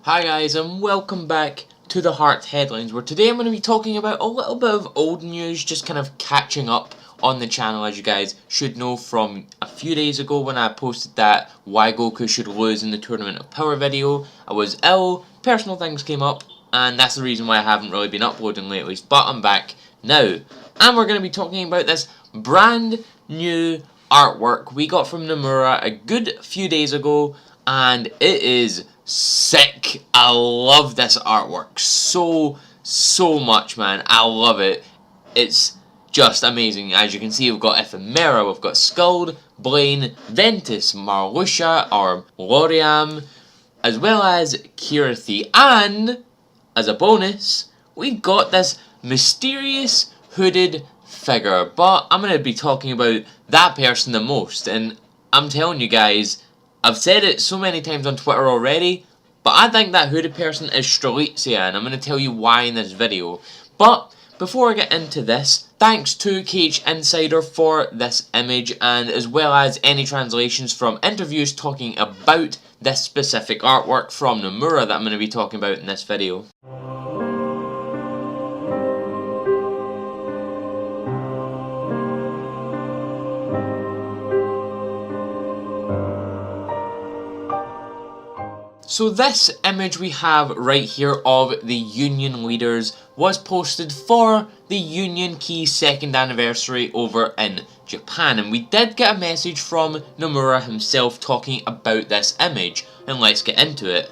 Hi guys, and welcome back to the Heart Headlines, where today I'm going to be talking about a little bit of old news, just kind of catching up on the channel. As you guys should know from a few days ago when I posted that why Goku should lose in the Tournament of Power video, I was ill, personal things came up, and that's the reason why I haven't really been uploading lately, but I'm back now. And we're going to be talking about this brand new artwork we got from Nomura a good few days ago, and it is sick. I love this artwork so much, man. I love it. It's just amazing. As you can see, we've got Ephemera, we've got Skuld, Blaine, Ventus, Marluxia or Lauriam, as well as Chirithy, and as a bonus, we've got this mysterious hooded figure. But I'm going to be talking about that person the most, and I'm telling you guys, I've said it so many times on Twitter already, but I think that hooded person is Strelitzia, and I'm going to tell you why in this video. But before I get into this, thanks to KH Insider for this image, and as well as any translations from interviews talking about this specific artwork from Nomura that I'm going to be talking about in this video. So this image we have right here of the Union leaders was posted for the Union Key 2nd anniversary over in Japan, and we did get a message from Nomura himself talking about this image, and let's get into it.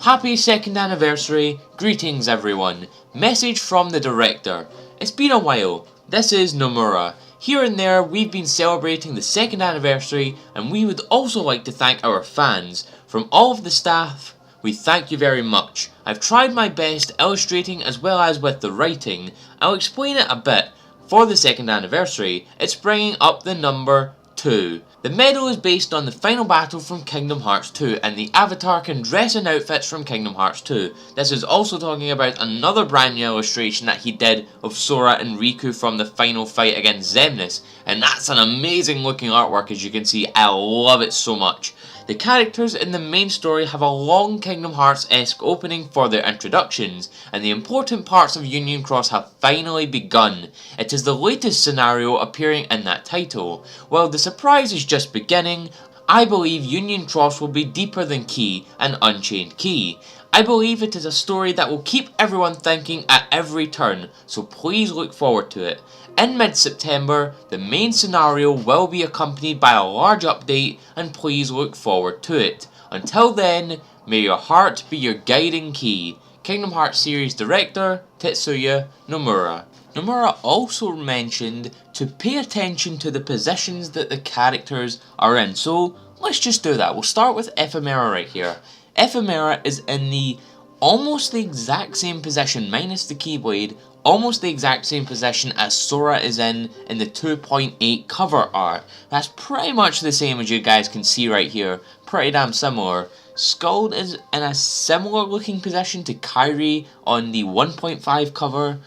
Happy 2nd anniversary, greetings everyone. Message from the director. It's been a while. This is Nomura. Here and there we've been celebrating the 2nd anniversary, and we would also like to thank our fans. From all of the staff, we thank you very much. I've tried my best illustrating as well as with the writing. I'll explain it a bit. For the 2nd anniversary, it's bringing up the number 2. The medal is based on the final battle from Kingdom Hearts 2, and the avatar can dress in outfits from Kingdom Hearts 2. This is also talking about another brand new illustration that he did of Sora and Riku from the final fight against Xemnas, and that's an amazing looking artwork. As you can see, I love it so much. The characters in the main story have a long Kingdom Hearts-esque opening for their introductions, and the important parts of Union Cross have finally begun. It is the latest scenario appearing in that title. While the surprise is just beginning, I believe Union Cross will be deeper than Key and Unchained Key. I believe it is a story that will keep everyone thinking at every turn, so please look forward to it. In mid-September, the main scenario will be accompanied by a large update, and please look forward to it. Until then, may your heart be your guiding key. Kingdom Hearts series director, Tetsuya Nomura. Nomura also mentioned to pay attention to the positions that the characters are in, so let's just do that. We'll start with Ephemera right here. Ephemera is in the almost the exact same position, minus the Keyblade, almost the exact same position as Sora is in the 2.8 cover art. That's pretty much the same as you guys can see right here, pretty damn similar. Skuld is in a similar looking position to Kyrie on the 1.5 cover.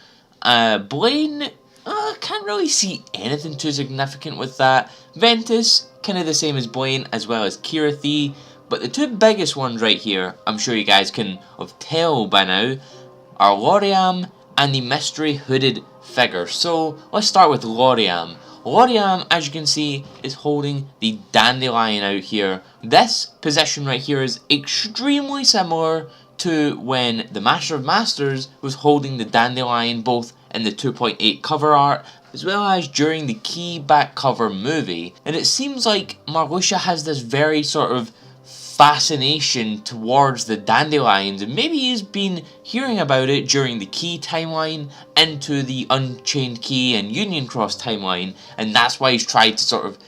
Blaine, can't really see anything too significant with that. Ventus, kind of the same as Blaine, as well as Chirithy. But the two biggest ones right here, I'm sure you guys can tell by now, are Lauriam and the mystery hooded figure. So let's start with Lauriam. Lauriam, as you can see, is holding the dandelion out here. This position right here is extremely similar to when the Master of Masters was holding the dandelion both in the 2.8 cover art as well as during the Key back cover movie. And it seems like Marluxia has this very sort of fascination towards the dandelions, and maybe he's been hearing about it during the Key timeline into the Unchained Key and Union Cross timeline, and that's why he's tried to sort of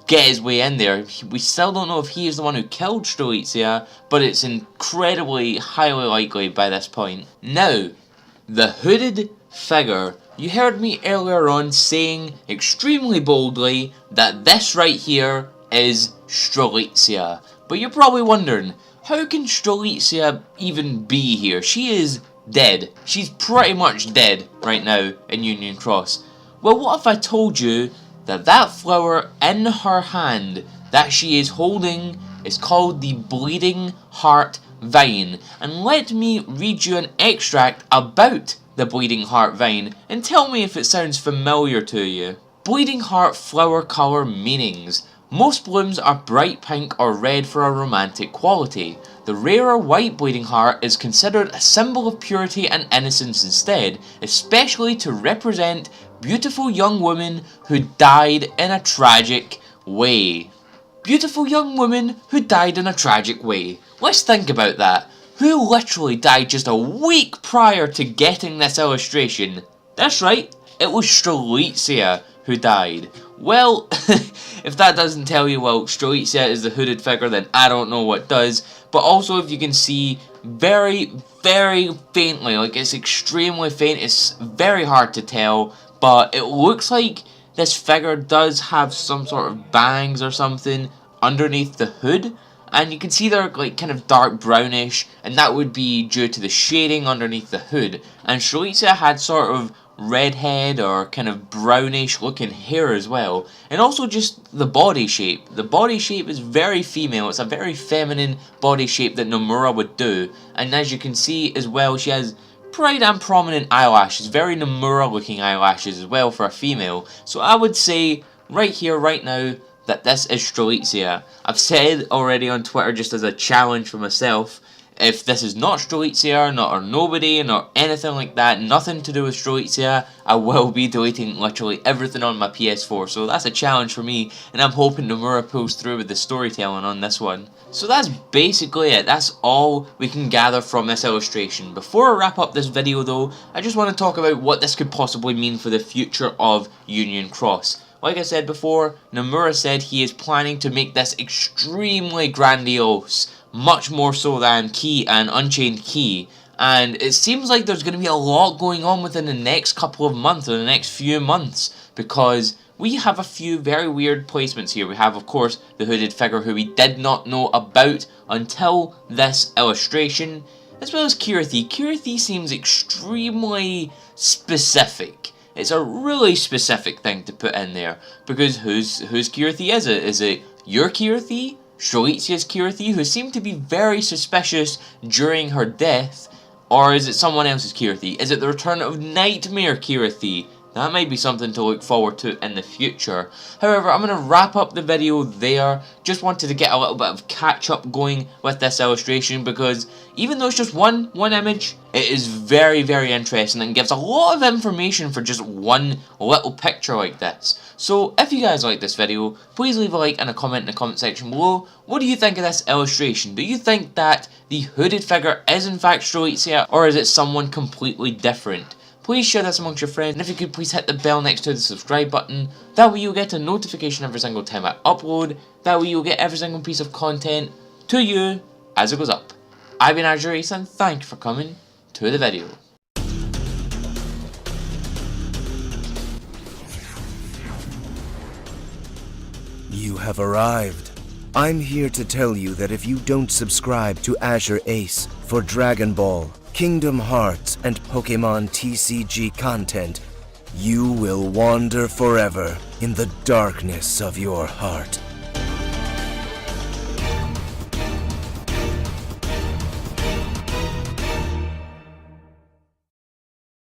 get his way in there. We still don't know if he is the one who killed Strelitzia, but it's incredibly highly likely by this point. Now, the hooded figure. You heard me earlier on saying extremely boldly that this right here is Strelitzia. But you're probably wondering, how can Strelitzia even be here? She is dead. She's pretty much dead right now in Union Cross. Well, what if I told you that that flower in her hand that she is holding is called the Bleeding Heart vine, and let me read you an extract about the Bleeding Heart vine and tell me if it sounds familiar to you. Bleeding Heart flower colour meanings. Most blooms are bright pink or red for a romantic quality. The rarer white bleeding heart is considered a symbol of purity and innocence instead, especially to represent beautiful young women who died in a tragic way. Beautiful young women who died in a tragic way. Let's think about that. Who literally died just a week prior to getting this illustration? That's right, it was Strelitzia who died. Well, if that doesn't tell you, well, Strelitzia is the hooded figure, then I don't know what does. But also, if you can see very, very faintly, like it's extremely faint, it's very hard to tell, but it looks like this figure does have some sort of bangs or something underneath the hood. And you can see they're like kind of dark brownish, and that would be due to the shading underneath the hood. And Strelitzia had sort of redhead or kind of brownish looking hair as well, and also just the body shape. The body shape is very female, it's a very feminine body shape that Nomura would do, and as you can see as well, she has bright and prominent eyelashes, very Nomura looking eyelashes as well for a female. So I would say right here, right now, that this is Strelitzia. I've said already on Twitter, just as a challenge for myself, if this is not Strelitzia, not or nobody, not anything like that, nothing to do with Strelitzia, I will be deleting literally everything on my PS4. So that's a challenge for me, and I'm hoping Nomura pulls through with the storytelling on this one. So that's basically it. That's all we can gather from this illustration. Before I wrap up this video though, I just want to talk about what this could possibly mean for the future of Union Cross. Like I said before, Nomura said he is planning to make this extremely grandiose, much more so than Key and Unchained Key, and it seems like there's going to be a lot going on within the next couple of months, or the next few months, because we have a few very weird placements here. We have, of course, the hooded figure who we did not know about until this illustration, as well as Chirithy. Chirithy seems extremely specific. It's a really specific thing to put in there, because whose Chirithy is it? Is it your Chirithy? Strelitzia's Chirithy, who seemed to be very suspicious during her death, or is it someone else's Chirithy? Is it the return of Nightmare Chirithy? That might be something to look forward to in the future. However, I'm going to wrap up the video there. Just wanted to get a little bit of catch up going with this illustration, because even though it's just one image, it is very, very interesting and gives a lot of information for just one little picture like this. So if you guys like this video, please leave a like and a comment in the comment section below. What do you think of this illustration? Do you think that the hooded figure is in fact Strelitzia, or is it someone completely different? Please share this amongst your friends, and if you could please hit the bell next to the subscribe button. That way you'll get a notification every single time I upload. That way you'll get every single piece of content to you as it goes up. I've been AzureAce, and thank you for coming to the video. You have arrived. I'm here to tell you that if you don't subscribe to AzureAce for Dragon Ball, Kingdom Hearts, and Pokemon TCG content, you will wander forever in the darkness of your heart.